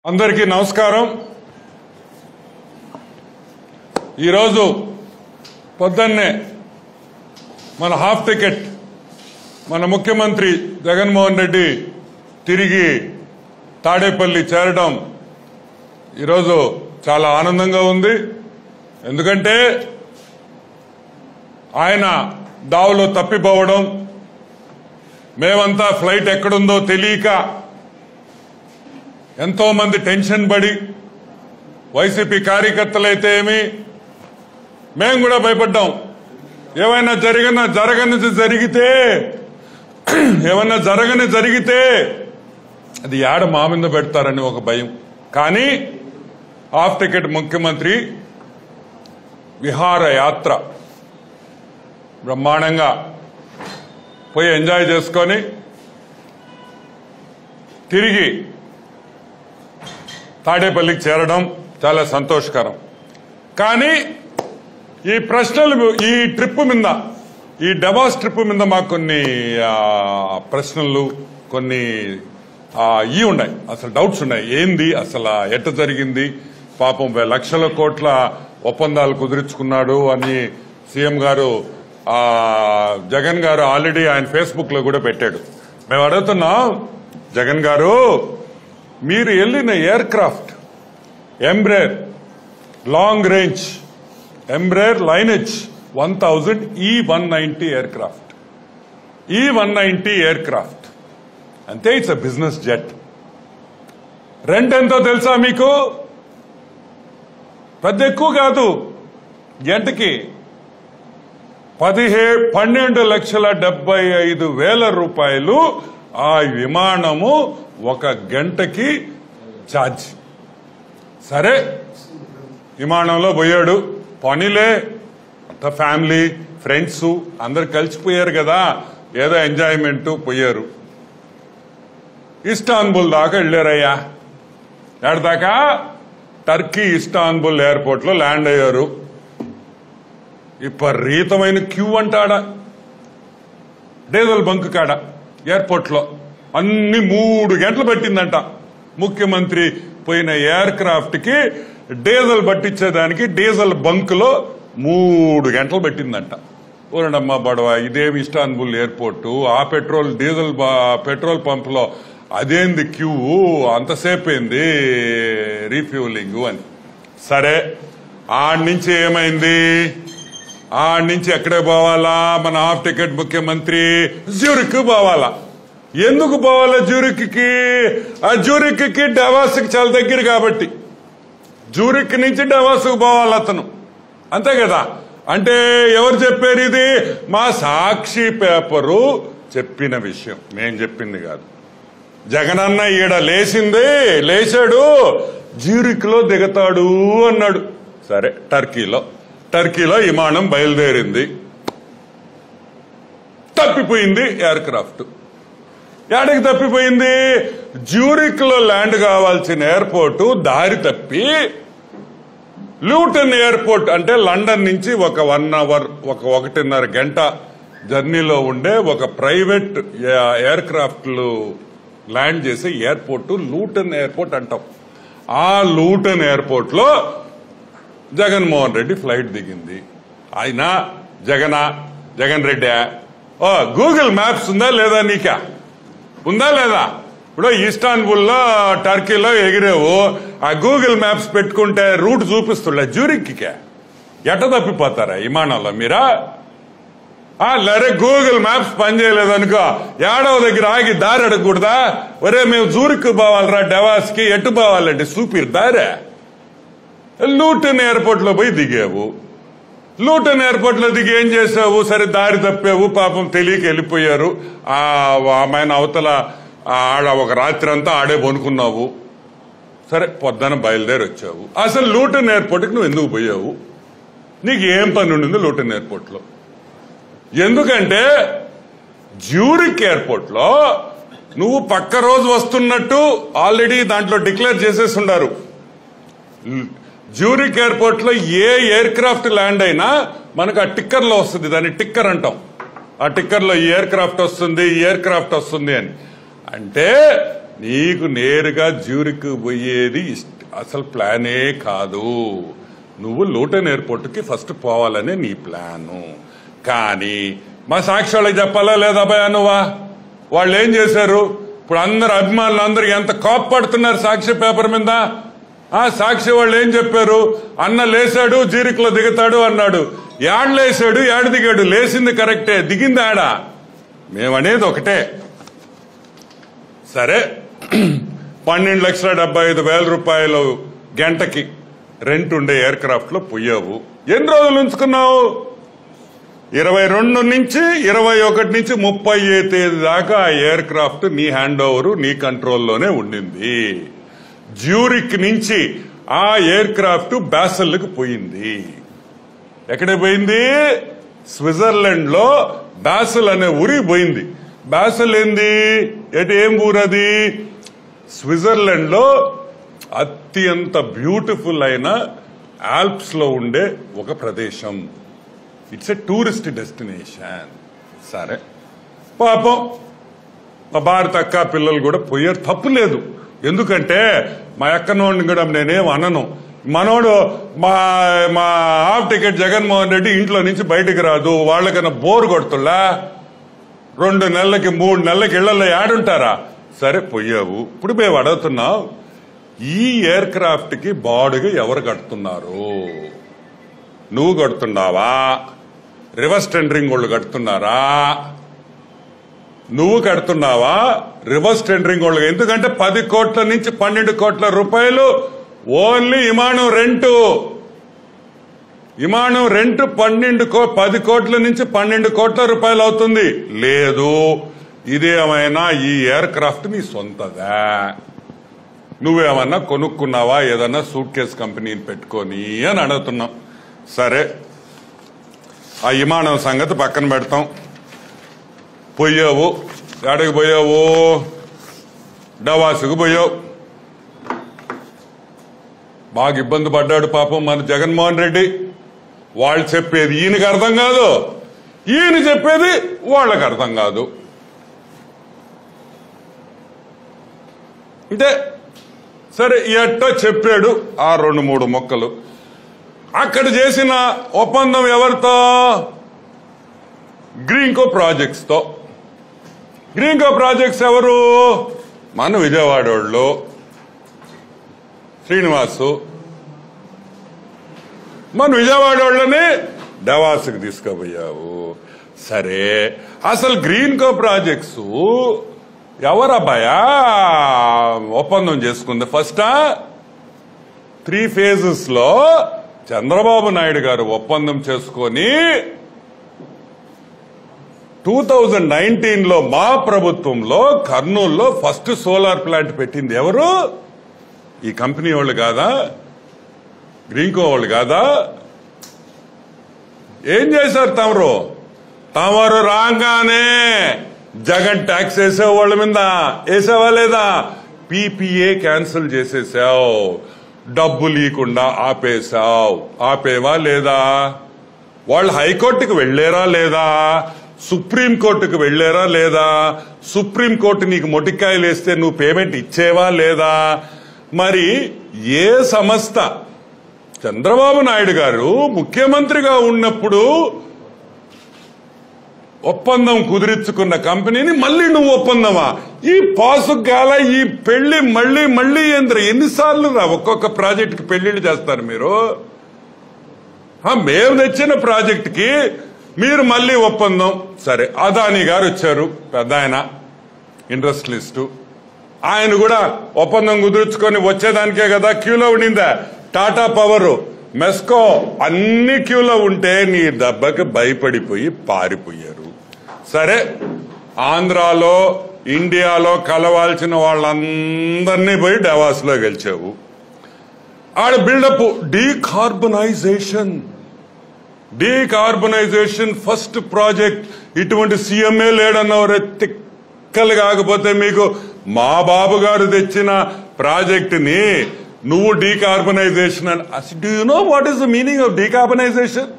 అందరికీ నమస్కారం। ఈరోజు పొద్దున్నే మన హాఫ్ టికెట్ మన ముఖ్యమంత్రి జగన్మోహన్ రెడ్డి తిరిగి తాడేపల్లి చేరడం ఈరోజు చాలా ఆనందంగా ఉంది। ఎందుకంటే ఆయన దావలో తప్పిపోవడం, మేమంతా ఫ్లైట్ ఎక్కడుందో తెలియక ఎంతో మంది టెన్షన్ పడి, వైసీపీ కార్యకర్తలైతే ఏమి మేము కూడా భయపడ్డాం। ఏమైనా జరిగితే అది యాడ మా మీద పెడతారని ఒక భయం। కానీ హాఫ్ టికెట్ ముఖ్యమంత్రి విహార యాత్ర బ్రహ్మాండంగా పోయి ఎంజాయ్ చేసుకొని తిరిగి తాడేపల్లికి చేరడం చాలా సంతోషకరం। కానీ ఈ ప్రశ్నలు, ఈ ట్రిప్ మీద, ఈ డవాస్ ట్రిప్ మీద మాకు కొన్ని ప్రశ్నలు, కొన్ని ఉన్నాయి, అసలు డౌట్స్ ఉన్నాయి। ఏంది అసలు, ఎట్ట జరిగింది? పాపం లక్షల కోట్ల ఒప్పందాలు కుదుర్చుకున్నాడు అని సీఎం గారు, జగన్ గారు ఆల్రెడీ ఆయన ఫేస్బుక్ లో కూడా పెట్టాడు। మేము అడుగుతున్నాం, జగన్ గారు మీరు వెళ్ళిన aircraft Embraer long range Embraer Lineage 1000 E190 aircraft అంతే, it's a business jet. Rent ఎంతో తెలుసా మీకు? పెద్ద ఎక్కువ కాదు, గంటకి 12,75,000 రూపాయలు ఆ విమానము ఒక గంటకి ఛార్జ్। సరే, విమానంలో పోయాడు, పనిలే, అంత ఫ్యామిలీ ఫ్రెండ్స్ అందరు కలిసిపోయారు కదా, ఏదో ఎంజాయ్మెంట్ పోయారు। ఇస్తాన్బుల్ దాకా వెళ్ళారయ్యా। ఎడదాకా? టర్కీ ఇస్తాన్బుల్ ఎయిర్పోర్ట్ లో ల్యాండ్ అయ్యారు। విపరీతమైన క్యూ అంటాడ, డీజిల్ బంక్ కాడ ఎయిర్పోర్ట్ లో అన్ని 3 గంటలు పట్టిందంట। ముఖ్యమంత్రి పోయిన ఎయిర్ క్రాఫ్ట్ కి డీజిల్ పట్టించేదానికి డీజిల్ బంక్ లో 3 గంటలు పట్టిందంట। ఓరడమ్మ బడవ, ఇదేమి ఇస్తాన్బుల్ ఎయిర్పోర్టు, ఆ పెట్రోల్ పంప్ లో అదేంది క్యూ, అంతసేపు ఏంది రీఫ్యూలింగ్ అని। సరే, ఆడి నుంచి ఏమైంది? ఆడి నుంచి ఎక్కడే పోవాలా? మన హాఫ్ టికెట్ ముఖ్యమంత్రి జ్యూరిక్ పోవాలా। ఎందుకు పోవాలా జ్యూరిక్ కి? ఆ జ్యూరిక్ కి డవాస్ కి చాలా దగ్గర కాబట్టి జ్యూరిక్ నుంచి డవాస్ కు పోవాలి అతను, అంతే కదా। అంటే ఎవరు చెప్పారు ఇది? మా సాక్షి పేపరు చెప్పిన విషయం, నేను చెప్పింది కాదు। జగనన్న ఈడ లేచాడు, జ్యూరిక్ లో దిగతాడు అన్నాడు। సరే, టర్కీలో విమానం బయలుదేరింది, తప్పిపోయింది ఎయిర్ క్రాఫ్ట్। ఎక్కడికి తప్పిపోయింది? జ్యూరిక్ లో ల్యాండ్ కావాల్సిన ఎయిర్పోర్టు దారి తప్పి లూటన్ ఎయిర్పోర్ట్, అంటే లండన్ నుంచి ఒక 1 అవర్, ఒక 1.5 గంట జర్నీలో ఉండే ఒక ప్రైవేట్ ఎయిర్ క్రాఫ్ట్లు ల్యాండ్ చేసే ఎయిర్పోర్టు లూటన్ ఎయిర్పోర్ట్ అంటాం। ఆ లూటన్ ఎయిర్పోర్ట్ లో జగన్మోహన్ రెడ్డి ఫ్లైట్ దిగింది। ఆయన జగన్ రెడ్డి, గూగుల్ మ్యాప్స్ ఉందా లేదా? నీకా ఉందా లేదా? ఇప్పుడు ఇస్తాన్బుల్లో టర్కీలో ఎగిరేవు, ఆ గూగుల్ మ్యాప్స్ పెట్టుకుంటే రూట్ చూపిస్తుండే జ్యూరిక్ కి, ఎట్ట తప్పిపోతారా విమానంలో మీరా? లేరే గూగుల్ మ్యాప్స్ పనిచేయలేదు అనుకో, ఏడవ దగ్గర ఆగి దారి అడగకూడదా? ఒరే మేము జ్యూరిక్ పోవాలరా, డవాస్ కి ఎట్టు పోవాలంటే చూపిరు దారే। లూటన్ ఎయిర్పోర్ట్ లో పోయి దిగావు, లూటన్ ఎయిర్పోర్ట్ లో దిగి ఏం చేసావు? సరే, దారి తప్పావు, పాపం తెలియక వెళ్ళిపోయారు। ఆమె అవతల ఆడ ఒక రాత్రి అంతా ఆడే పనుకున్నావు। సరే, పొద్దున బయలుదేరి వచ్చావు। అసలు లూటన్ ఎయిర్పోర్ట్కి నువ్వు ఎందుకు పోయావు? నీకు ఏం పని ఉండింది లూటన్ ఎయిర్పోర్ట్ లో? ఎందుకంటే జ్యూరిక్ ఎయిర్పోర్ట్ లో నువ్వు పక్క రోజు వస్తున్నట్టు ఆల్రెడీ దాంట్లో డిక్లేర్ చేసేసి ఉన్నారు। జ్యూరిక్ ఎయిర్పోర్ట్ లో ఏ ఎయిర్ క్రాఫ్ట్ ల్యాండ్ అయినా మనకు ఆ టిక్కర్ లో వస్తుంది, దాన్ని టిక్కర్ అంటాం। ఆ టిక్కర్ లో ఈ ఎయిర్ క్రాఫ్ట్ వస్తుంది, ఈ ఎయిర్ క్రాఫ్ట్ వస్తుంది అని। అంటే నీకు నేరుగా జ్యూరిక్ పోయేది అసలు ప్లానే కాదు. నువ్వు లూటన్ ఎయిర్పోర్ట్కి ఫస్ట్ పోవాలనే నీ ప్లాను. కానీ మా సాక్షి వాళ్ళకి చెప్పాలా లేదా భయా నువ్వా? వాళ్ళు ఏం చేశారు? ఇప్పుడు అందరు అభిమానులు అందరూ ఎంత కోప్పడుతున్నారు సాక్షి పేపర్ మీద. సాక్షి వాళ్ళు ఏం చెప్పారు? అన్న లేచాడు జ్యూరిక్ లో దిగుతాడు అన్నాడు. యాడ్ లేచాడు యాడ్ దిగాడు. లేచింది కరెక్టే, దిగింది ఆడ. మేమనేది ఒకటే, సరే 12,75,000 రూపాయలు గంటకి రెంట్ ఉండే ఎయిర్ క్రాఫ్ట్ లో పోయావు. ఎన్ని రోజులు ఉంచుకున్నావు? 22 నుంచి 21 నుంచి 30 తేదీ దాకా ఆ ఎయిర్ క్రాఫ్ట్ నీ హ్యాండ్ ఓవర్ నీ కంట్రోల్లోనే ఉండింది. జ్యూరిక్ నుంచి ఆ ఎయిర్ క్రాఫ్ట్ బాసెల్కి పోయింది. ఎక్కడ పోయింది? స్విట్జర్లాండ్ లో బాసెల్ అనే ఊరికి పోయింది. బాసెల్ ఏంది? ఏం ఊరది? స్విట్జర్లాండ్ లో అత్యంత బ్యూటిఫుల్ అయిన ఆల్ప్స్ లో ఉండే ఒక ప్రదేశం. It's a tourist destination. సరే పాపం మా భారత అక్క పిల్లలు కూడా పోయారు, తప్పు లేదు. ఎందుకంటే మా అక్కనోడిని కూడా నేనేం అనను. మనోడు మా హాఫ్ టికెట్ జగన్మోహన్ రెడ్డి ఇంట్లో నుంచి బయటికి రాదు. వాళ్ళకన్నా బోర్ కొడుతులా. 2 నెలలకి 3 నెలలకి ఇళ్లలో యాడుంటారా? సరే పోయావు. ఇప్పుడు మేము అడుగుతున్నావు, ఈ ఎయిర్ క్రాఫ్ట్ కి బాడుగా ఎవరు కడుతున్నారు? నువ్వు కడుతున్నావా? రివర్స్ టెండరింగ్ వాళ్ళు కడుతున్నారా? నువ్వు కడుతున్నావా? రివర్స్ టెండరింగ్ వాళ్ళు. ఎందుకంటే 10 కోట్ల నుంచి 12 కోట్ల రూపాయలు ఓన్లీ విమానం రెంటు. విమానం రెంటు 10 కోట్ల నుంచి 12 కోట్ల రూపాయలు అవుతుంది. లేదు, ఇదేమైనా ఈ ఎయిర్ క్రాఫ్ట్ నీ సొంతదా? నువ్వేమన్నా కొనుక్కున్నావా ఏదన్నా సూట్ కేస్ కంపెనీని పెట్టుకొని అని అడుగుతున్నాం. సరే ఆ విమానం సంగతి పక్కన పెడతాం. పోయావు, ఎక్కడికి పోయావు? డవాసుకు పోయావు. బాగా ఇబ్బంది పడ్డాడు పాపం మన జగన్మోహన్ రెడ్డి. వాళ్ళు చెప్పేది ఈయనకి అర్థం కాదు, ఈయన చెప్పేది వాళ్ళకి అర్థం కాదు. అంటే సరే ఎట్టో చెప్పాడు ఆ 2-3 మొక్కలు. అక్కడ చేసిన ఒప్పందం ఎవరితో? గ్రీన్కో ప్రాజెక్ట్స్ తో. గ్రీన్కో ప్రాజెక్ట్స్ ఎవరు? మన విజయవాడ వాళ్ళు శ్రీనివాసు. మన విజయవాడ వాళ్ళని డవాస్కి తీసుకుపోయావు. సరే అసలు గ్రీన్కో ప్రాజెక్ట్స్ ఎవరబ్బాయా ఒప్పందం చేసుకుంది? ఫస్ట్ 3 phases లో చంద్రబాబు నాయుడు గారు ఒప్పందం చేసుకొని 2019లో మా ప్రభుత్వంలో కర్నూలులో ఫస్ట్ సోలార్ ప్లాంట్ పెట్టింది ఎవరు? ఈ కంపెనీ వాళ్ళు కాదా? గ్రీన్కో వాళ్ళు కాదా? ఏం చేశారు తమరు రాగానే జగన్ ట్యాక్స్ వేసావు వాళ్ళ మీద, వేసావా లేదా? పీపీఏ క్యాన్సిల్ చేసేసావు, డబ్బు లేకుండా ఆపేశావు. ఆపేవా లేదా? వాళ్ళు హైకోర్టుకు వెళ్లేరా లేదా? సుప్రీంకోర్టుకు వెళ్లేరా లేదా? సుప్రీంకోర్టు నీకు మొటికాయలు వేస్తే నువ్వు పేమెంట్ ఇచ్చేవా లేదా? మరి ఏ సంస్థ చంద్రబాబు నాయుడు గారు ముఖ్యమంత్రిగా ఉన్నప్పుడు ఒప్పందం కుదిరించుకున్న కంపెనీని మళ్ళీ నువ్వు ఒప్పందమా? ఈ పాసుగాల ఈ పెళ్లి మళ్ళీ ఏంద్ర? ఎన్నిసార్లు రా ఒక్కొక్క ప్రాజెక్టుకి పెళ్లిళ్ళు చేస్తారు మీరు? మేము తెచ్చిన ప్రాజెక్టుకి మీరు మళ్ళీ ఒప్పందం. సరే అదానీ గారు వచ్చారు, పెద్ద ఆయన ఇండస్ట్రియలిస్టు. ఆయన కూడా ఒప్పందం కుదుర్చుకొని వచ్చేదానికే కదా క్యూలో ఉండిందా? టాటా పవర్, మెస్కో అన్ని క్యూలో ఉంటే నీ దెబ్బకి భయపడిపోయి పారిపోయారు. సరే ఆంధ్రాలో ఇండియాలో కలవాల్సిన వాళ్ళందరినీ పోయి డవాస్ లో గెలిచావు. ఆడ బిల్డప్ డీకార్బనైజేషన్ ఫస్ట్ ప్రాజెక్ట్. ఇటువంటి సీఎంఏ లేడన్నవారు తిక్కలు. కాకపోతే మీకు మా బాబు గారు తెచ్చిన ప్రాజెక్ట్ ని నువ్వు decarbonisation. Do you know what is the meaning of decarbonisation?